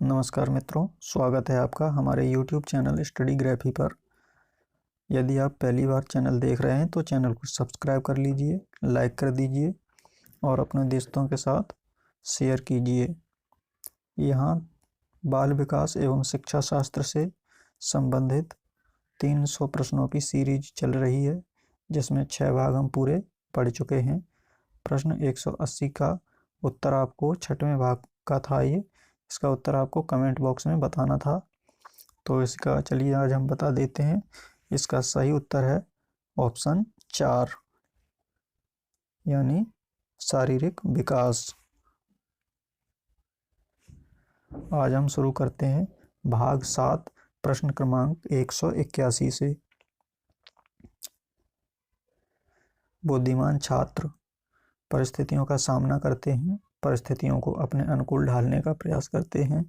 नमस्कार मित्रों, स्वागत है आपका हमारे YouTube चैनल स्टडी ग्राफी पर। यदि आप पहली बार चैनल देख रहे हैं तो चैनल को सब्सक्राइब कर लीजिए, लाइक कर दीजिए और अपने दोस्तों के साथ शेयर कीजिए। यहाँ बाल विकास एवं शिक्षा शास्त्र से संबंधित 300 प्रश्नों की सीरीज चल रही है, जिसमें 6 भाग हम पूरे पढ़ चुके हैं। प्रश्न 180 का उत्तर आपको 6वें भाग का था। इसका उत्तर आपको कमेंट बॉक्स में बताना था, तो इसका चलिए आज हम बता देते हैं। इसका सही उत्तर है ऑप्शन 4, यानी शारीरिक विकास। आज हम शुरू करते हैं भाग 7 प्रश्न क्रमांक 181 से। बुद्धिमान छात्र परिस्थितियों का सामना करते हैं, परिस्थितियों को अपने अनुकूल ढालने का प्रयास करते हैं,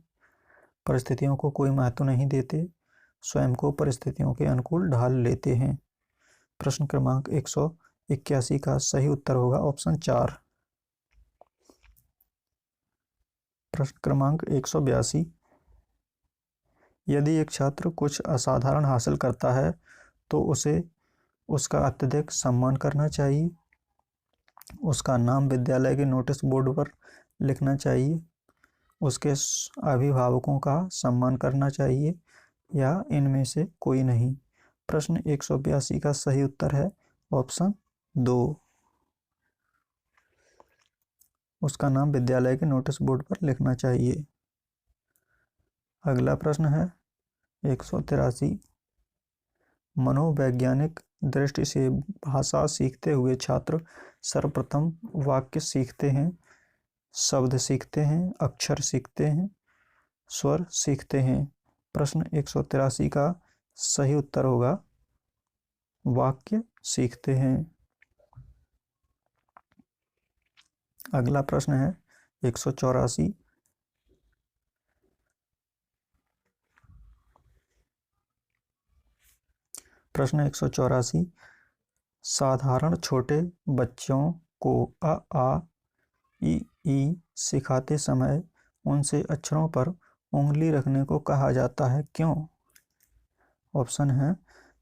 परिस्थितियों को कोई महत्व नहीं देते, स्वयं को परिस्थितियों के अनुकूल ढाल लेते हैं। प्रश्न क्रमांक 181 का सही उत्तर होगा ऑप्शन 4। प्रश्न क्रमांक 182, यदि एक छात्र कुछ असाधारण हासिल करता है तो उसे उसका अत्यधिक सम्मान करना चाहिए, उसका नाम विद्यालय के नोटिस बोर्ड पर लिखना चाहिए, उसके अभिभावकों का सम्मान करना चाहिए, या इनमें से कोई नहीं। प्रश्न 182 का सही उत्तर है ऑप्शन 2, उसका नाम विद्यालय के नोटिस बोर्ड पर लिखना चाहिए। अगला प्रश्न है 183, मनोवैज्ञानिक दृष्टि से भाषा सीखते हुए छात्र सर्वप्रथम वाक्य सीखते हैं, शब्द सीखते हैं, अक्षर सीखते हैं, स्वर सीखते हैं। प्रश्न 183 का सही उत्तर होगा वाक्य सीखते हैं। अगला प्रश्न है 184, प्रश्न 184, साधारण छोटे बच्चों को अ आ ई ई सिखाते समय उनसे अक्षरों पर उंगली रखने को कहा जाता है, क्यों? ऑप्शन है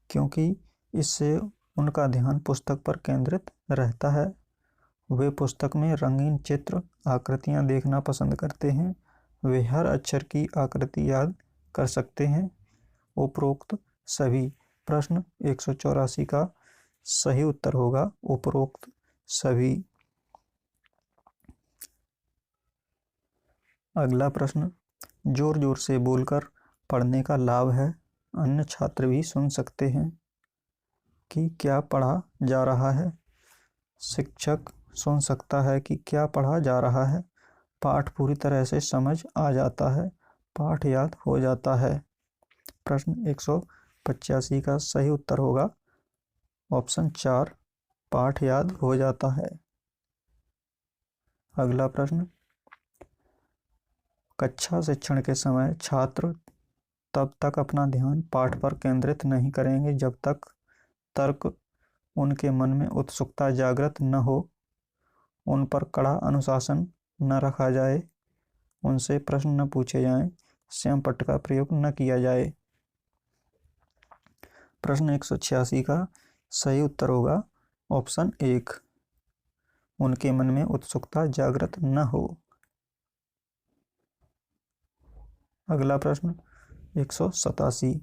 क्योंकि इससे उनका ध्यान पुस्तक पर केंद्रित रहता है, वे पुस्तक में रंगीन चित्र आकृतियां देखना पसंद करते हैं, वे हर अक्षर की आकृति याद कर सकते हैं, उपरोक्त सभी। प्रश्न 184 का सही उत्तर होगा उपरोक्त सभी। अगला प्रश्न, जोर जोर से बोलकर पढ़ने का लाभ है, अन्य छात्र भी सुन सकते हैं कि क्या पढ़ा जा रहा है, शिक्षक सुन सकता है कि क्या पढ़ा जा रहा है, पाठ पूरी तरह से समझ आ जाता है, पाठ याद हो जाता है। प्रश्न 185 का सही उत्तर होगा ऑप्शन 4, पाठ याद हो जाता है। अगला प्रश्न, कक्षा शिक्षण के समय छात्र तब तक अपना ध्यान पाठ पर केंद्रित नहीं करेंगे जब तक तर्क उनके मन में उत्सुकता जागृत न हो, उन पर कड़ा अनुशासन न रखा जाए, उनसे प्रश्न न पूछे जाएं, श्यामपट्ट का प्रयोग न किया जाए। प्रश्न 186 का सही उत्तर होगा ऑप्शन 1, उनके मन में उत्सुकता जागृत न हो। अगला प्रश्न 187,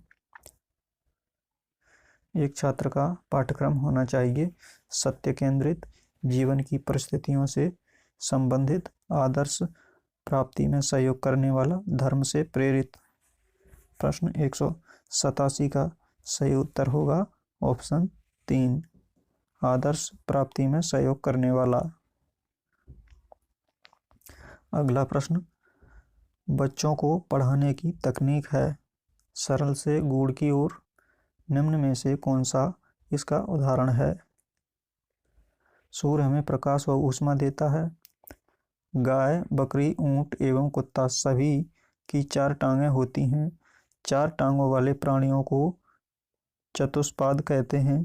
एक छात्र का पाठ्यक्रम होना चाहिए सत्य केंद्रित, जीवन की परिस्थितियों से संबंधित, आदर्श प्राप्ति में सहयोग करने वाला, धर्म से प्रेरित। प्रश्न 187 का सही उत्तर होगा ऑप्शन 3, आदर्श प्राप्ति में सहयोग करने वाला। अगला प्रश्न, बच्चों को पढ़ाने की तकनीक है सरल से गूढ़ की ओर, निम्न में से कौन सा इसका उदाहरण है? सूर्य हमें प्रकाश व ऊष्मा देता है, गाय, बकरी, ऊंट एवं कुत्ता सभी की 4 टांगें होती हैं, 4 टांगों वाले प्राणियों को चतुष्पाद कहते हैं,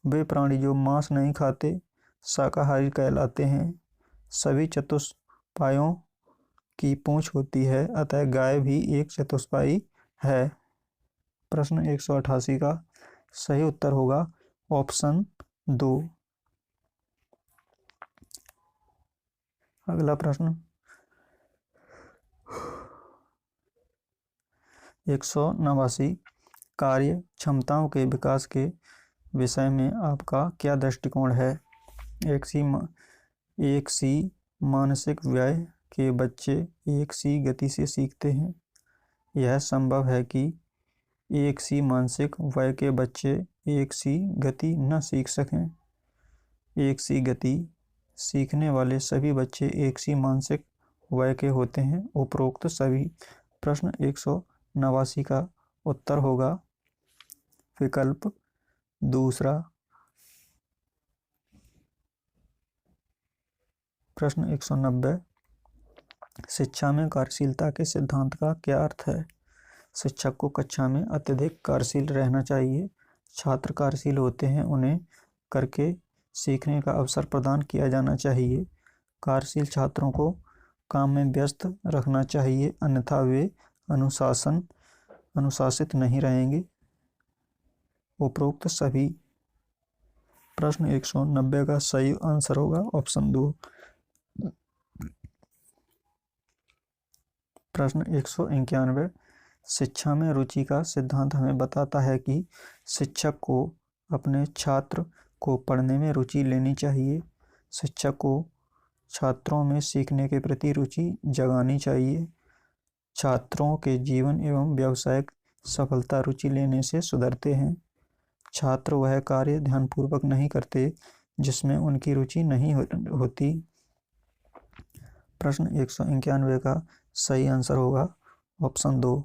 वे प्राणी जो मांस नहीं खाते शाकाहारी कहलाते हैं, सभी चतुष्पायों की पूंछ होती है, अतः गाय भी एक चतुष्पाई है। प्रश्न 188 का सही उत्तर होगा ऑप्शन 2। अगला प्रश्न 189, कार्य क्षमताओं के विकास के विषय में आपका क्या दृष्टिकोण है। एक सी मानसिक व्यय के बच्चे एक सी गति से सीखते हैं। यह संभव है कि एक सी मानसिक व्यय के बच्चे एक सी गति न सीख सकें। एक सी गति सीखने वाले सभी बच्चे एक सी मानसिक व्यय के होते हैं। उपरोक्त सभी। प्रश्न 189 का उत्तर होगा विकल्प दूसरा। प्रश्न 190, शिक्षा में कार्यशीलता के सिद्धांत का क्या अर्थ है। शिक्षक को कक्षा में अत्यधिक कार्यशील रहना चाहिए। छात्र कार्यशील होते हैं, उन्हें करके सीखने का अवसर प्रदान किया जाना चाहिए। कार्यशील छात्रों को काम में व्यस्त रखना चाहिए, अन्यथा वे अनुशासित नहीं रहेंगे। उपरोक्त सभी। प्रश्न 190 का सही आंसर होगा ऑप्शन 2। प्रश्न 191, शिक्षा में रुचि का सिद्धांत हमें बताता है कि शिक्षक को अपने छात्र को पढ़ने में रुचि लेनी चाहिए। शिक्षक को छात्रों में सीखने के प्रति रुचि जगानी चाहिए। छात्रों के जीवन एवं व्यावसायिक सफलता रुचि लेने से सुधरते हैं। छात्र वह कार्य ध्यानपूर्वक नहीं करते जिसमें उनकी रुचि नहीं होती। प्रश्न 191 का सही आंसर होगा ऑप्शन 2।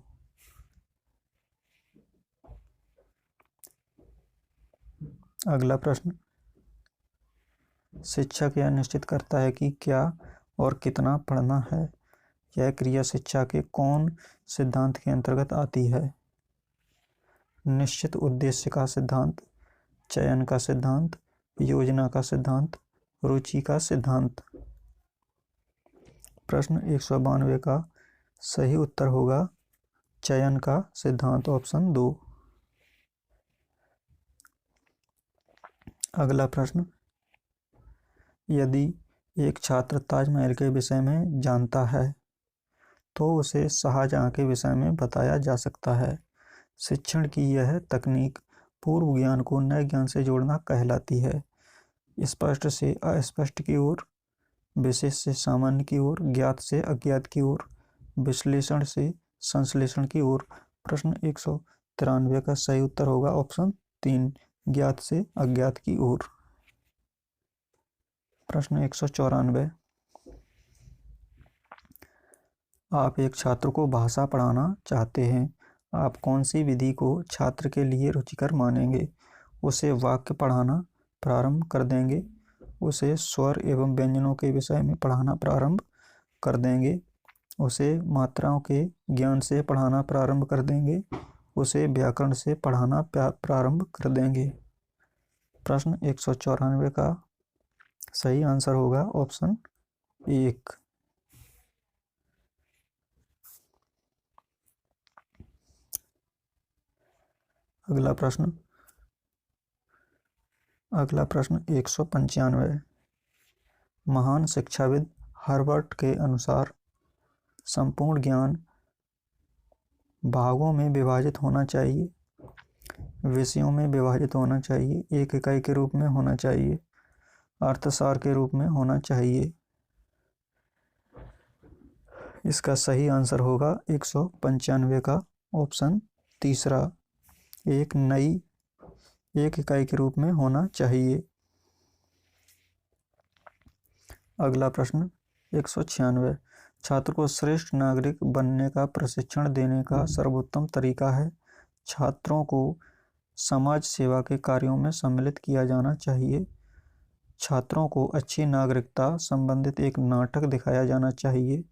अगला प्रश्न, शिक्षक यह निश्चित करता है कि क्या और कितना पढ़ना है। यह क्रिया शिक्षा के कौन सिद्धांत के अंतर्गत आती है। निश्चित उद्देश्य का सिद्धांत, चयन का सिद्धांत, योजना का सिद्धांत, रुचि का सिद्धांत। प्रश्न 192 का सही उत्तर होगा चयन का सिद्धांत ऑप्शन 2। अगला प्रश्न, यदि एक छात्र ताजमहल के विषय में जानता है तो उसे शाहजहां के विषय में बताया जा सकता है। शिक्षण की यह तकनीक पूर्व ज्ञान को नए ज्ञान से जोड़ना कहलाती है। स्पष्ट से अस्पष्ट की ओर, विशेष से सामान्य की ओर, ज्ञात से अज्ञात की ओर, विश्लेषण से संश्लेषण की ओर। प्रश्न 193 का सही उत्तर होगा ऑप्शन 3, ज्ञात से अज्ञात की ओर। प्रश्न 194, आप एक छात्र को भाषा पढ़ाना चाहते हैं। आप कौन सी विधि को छात्र के लिए रुचिकर मानेंगे। उसे वाक्य पढ़ाना प्रारंभ कर देंगे, उसे स्वर एवं व्यंजनों के विषय में पढ़ाना प्रारंभ कर देंगे, उसे मात्राओं के ज्ञान से पढ़ाना प्रारंभ कर देंगे, उसे व्याकरण से पढ़ाना प्रारंभ कर देंगे। प्रश्न 194 का सही आंसर होगा ऑप्शन 1। अगला प्रश्न 195, महान शिक्षाविद हर्बर्ट के अनुसार संपूर्ण ज्ञान भागों में विभाजित होना चाहिए, विषयों में विभाजित होना चाहिए, एक इकाई के रूप में होना चाहिए, अर्थसार के रूप में होना चाहिए। इसका सही आंसर होगा 195 का ऑप्शन 3, एक इकाई के रूप में होना चाहिए। अगला प्रश्न 196, छात्र को श्रेष्ठ नागरिक बनने का प्रशिक्षण देने का सर्वोत्तम तरीका है। छात्रों को समाज सेवा के कार्यों में सम्मिलित किया जाना चाहिए। छात्रों को अच्छी नागरिकता संबंधित एक नाटक दिखाया जाना चाहिए।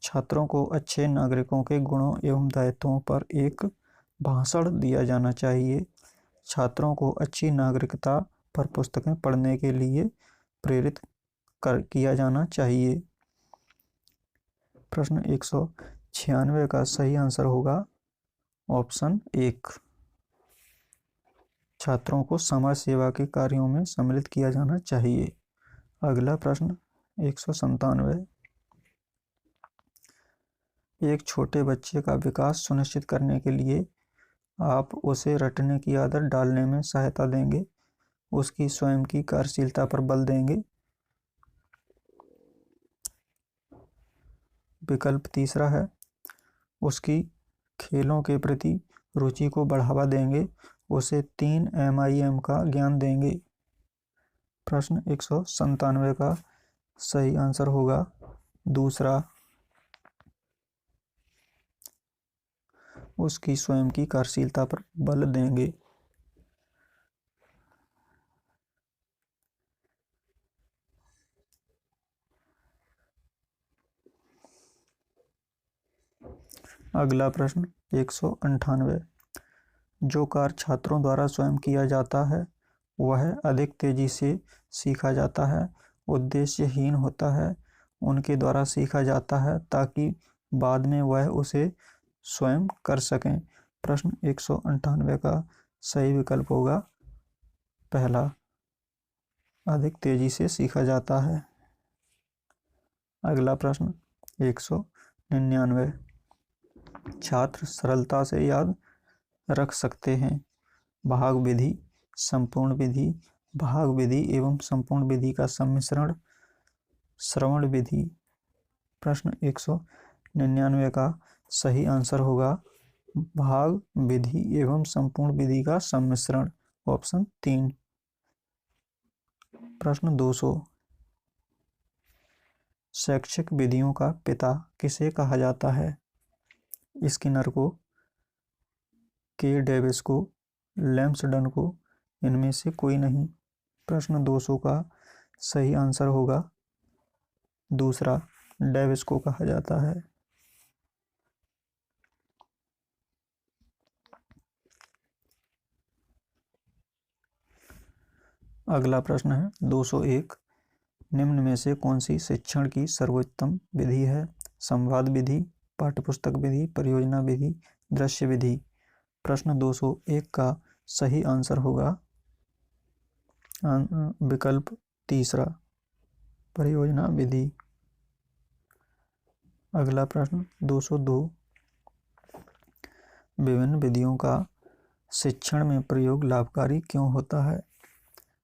छात्रों को अच्छे नागरिकों के गुणों एवं दायित्वों पर एक भाषण दिया जाना चाहिए। छात्रों को अच्छी नागरिकता पर पुस्तकें पढ़ने के लिए प्रेरित किया जाना चाहिए। प्रश्न 196 का सही आंसर होगा ऑप्शन 1। छात्रों को समाज सेवा के कार्यों में सम्मिलित किया जाना चाहिए। अगला प्रश्न 197। एक छोटे बच्चे का विकास सुनिश्चित करने के लिए आप उसे रटने की आदत डालने में सहायता देंगे, उसकी स्वयं की कार्यशीलता पर बल देंगे। विकल्प तीसरा है उसकी खेलों के प्रति रुचि को बढ़ावा देंगे, उसे 3 MIM का ज्ञान देंगे। प्रश्न 197 का सही आंसर होगा दूसरा, उसकी स्वयं की कार्यशीलता पर बल देंगे। अगला प्रश्न 198। जो कार्य छात्रों द्वारा स्वयं किया जाता है वह अधिक तेजी से सीखा जाता है, उद्देश्यहीन होता है, उनके द्वारा सीखा जाता है ताकि बाद में वह उसे स्वयं कर सकें। प्रश्न 198 का सही विकल्प होगा पहला, अधिक तेजी से सीखा जाता है। अगला प्रश्न 199। छात्र सरलता से याद रख सकते हैं भाग विधि, संपूर्ण विधि, भाग विधि एवं संपूर्ण विधि का सम्मिश्रण, श्रवण विधि। प्रश्न 199 का सही आंसर होगा भाग विधि एवं संपूर्ण विधि का सम्मिश्रण, ऑप्शन 3। प्रश्न 200। शैक्षिक विधियों का पिता किसे कहा जाता है? स्किनर को, के डेविस को, लैम्सडन को, इनमें से कोई नहीं। प्रश्न 200 का सही आंसर होगा दूसरा, डेविस को कहा जाता है। अगला प्रश्न है 201। निम्न में से कौन सी शिक्षण की सर्वोत्तम विधि है? संवाद विधि, पाठ्यपुस्तक विधि, परियोजना विधि, दृश्य विधि। प्रश्न 201 का सही आंसर होगा विकल्प तीसरा, परियोजना विधि। अगला प्रश्न 202। विभिन्न विधियों का शिक्षण में प्रयोग लाभकारी क्यों होता है?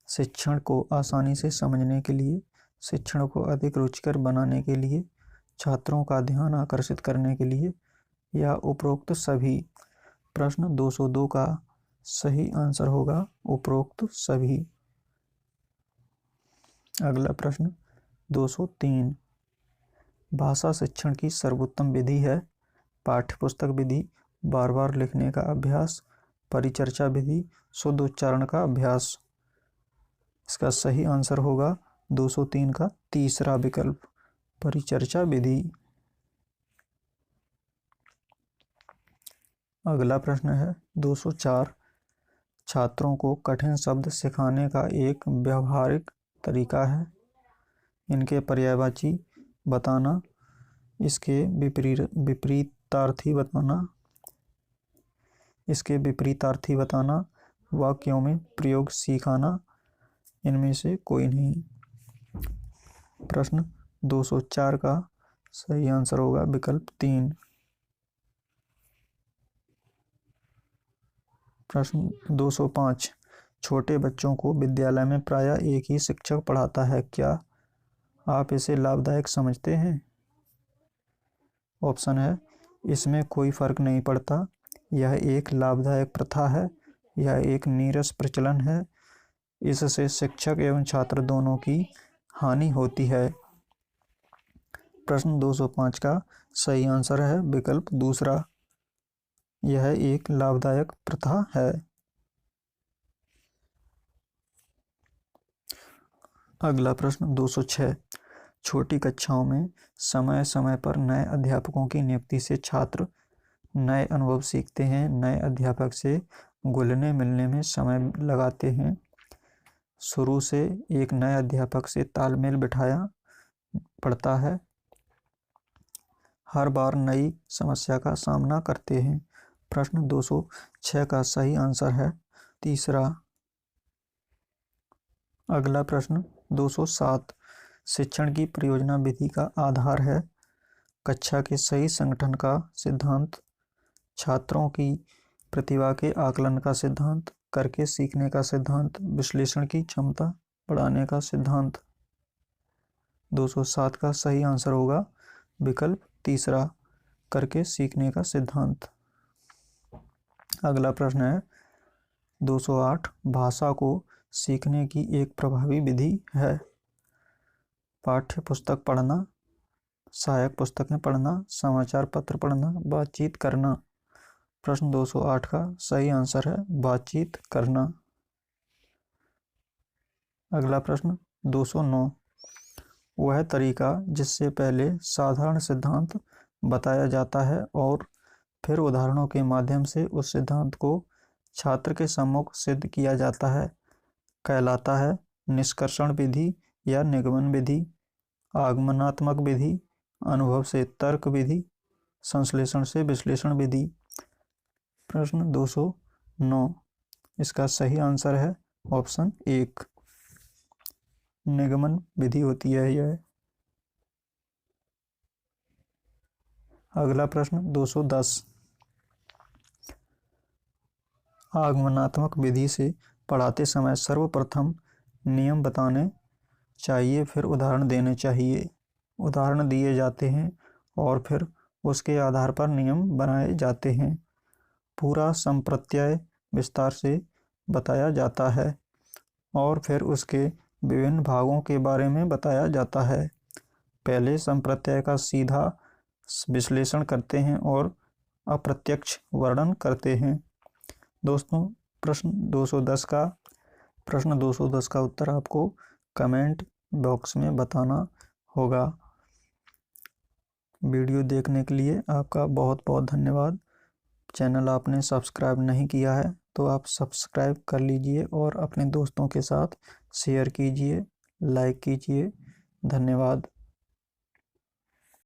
शिक्षण को आसानी से समझने के लिए, शिक्षण को अधिक रुचिकर बनाने के लिए, छात्रों का ध्यान आकर्षित करने के लिए या उपरोक्त सभी। प्रश्न 202 का सही आंसर होगा उपरोक्त सभी। अगला प्रश्न 203। भाषा शिक्षण की सर्वोत्तम विधि है पाठ्यपुस्तक विधि, बार बार लिखने का अभ्यास, परिचर्चा विधि, शुद्ध उच्चारण का अभ्यास। इसका सही आंसर होगा 203 का तीसरा विकल्प, परिचर्चा विधि। अगला प्रश्न है 204। छात्रों को कठिन शब्द सिखाने का एक व्यावहारिक तरीका है, इनके पर्यायवाची बताना, इसके विपरीतार्थी बताना, इसके विपरीतार्थी बताना, वाक्यों में प्रयोग सिखाना, इनमें से कोई नहीं। प्रश्न 204 का सही आंसर होगा विकल्प 3। प्रश्न 205। छोटे बच्चों को विद्यालय में प्रायः एक ही शिक्षक पढ़ाता है, क्या आप इसे लाभदायक समझते हैं? ऑप्शन है इसमें कोई फर्क नहीं पड़ता, यह एक लाभदायक प्रथा है, यह एक नीरस प्रचलन है, इससे शिक्षक एवं छात्र दोनों की हानि होती है। प्रश्न 205 का सही आंसर है विकल्प दूसरा, यह एक लाभदायक प्रथा है। अगला प्रश्न 206। छोटी कक्षाओं में समय समय पर नए अध्यापकों की नियुक्ति से छात्र नए अनुभव सीखते हैं, नए अध्यापक से घुलने मिलने में समय लगाते हैं। शुरू से एक नए अध्यापक से तालमेल बिठाया पड़ता है, हर बार नई समस्या का सामना करते हैं। प्रश्न 206 का सही आंसर है तीसरा। अगला प्रश्न 207, शिक्षण की परियोजना विधि का आधार है कक्षा के सही संगठन का सिद्धांत, छात्रों की प्रतिभा के आकलन का सिद्धांत, करके सीखने का सिद्धांत, विश्लेषण की क्षमता बढ़ाने का सिद्धांत। 207 का सही आंसर होगा विकल्प तीसरा, करके सीखने का सिद्धांत। अगला प्रश्न है 208, भाषा को सीखने की एक प्रभावी विधि है पाठ्य पुस्तक पढ़ना, सहायक पुस्तकें पढ़ना, समाचार पत्र पढ़ना, बातचीत करना। प्रश्न 208 का सही आंसर है बातचीत करना। अगला प्रश्न 209, वह तरीका जिससे पहले साधारण सिद्धांत बताया जाता है और फिर उदाहरणों के माध्यम से उस सिद्धांत को छात्र के सम्मुख सिद्ध किया जाता है कहलाता है निष्कर्षण विधि या निगमन विधि, आगमनात्मक विधि, अनुभव से तर्क विधि, संश्लेषण से विश्लेषण विधि। प्रश्न 209, इसका सही आंसर है ऑप्शन 1, निगमन विधि होती है यह। अगला प्रश्न 210, आगमनात्मक विधि से पढ़ाते समय सर्वप्रथम नियम बताने चाहिए फिर उदाहरण देने चाहिए। उदाहरण दिए जाते हैं और फिर उसके आधार पर नियम बनाए जाते हैं। पूरा संप्रत्यय विस्तार से बताया जाता है और फिर उसके विभिन्न भागों के बारे में बताया जाता है। पहले संप्रत्यय का सीधा विश्लेषण करते हैं और अप्रत्यक्ष वर्णन करते हैं। दोस्तों प्रश्न 210 का उत्तर आपको कमेंट बॉक्स में बताना होगा। वीडियो देखने के लिए आपका बहुत बहुत धन्यवाद। चैनल आपने सब्सक्राइब नहीं किया है तो आप सब्सक्राइब कर लीजिए और अपने दोस्तों के साथ शेयर कीजिए, लाइक कीजिए। धन्यवाद।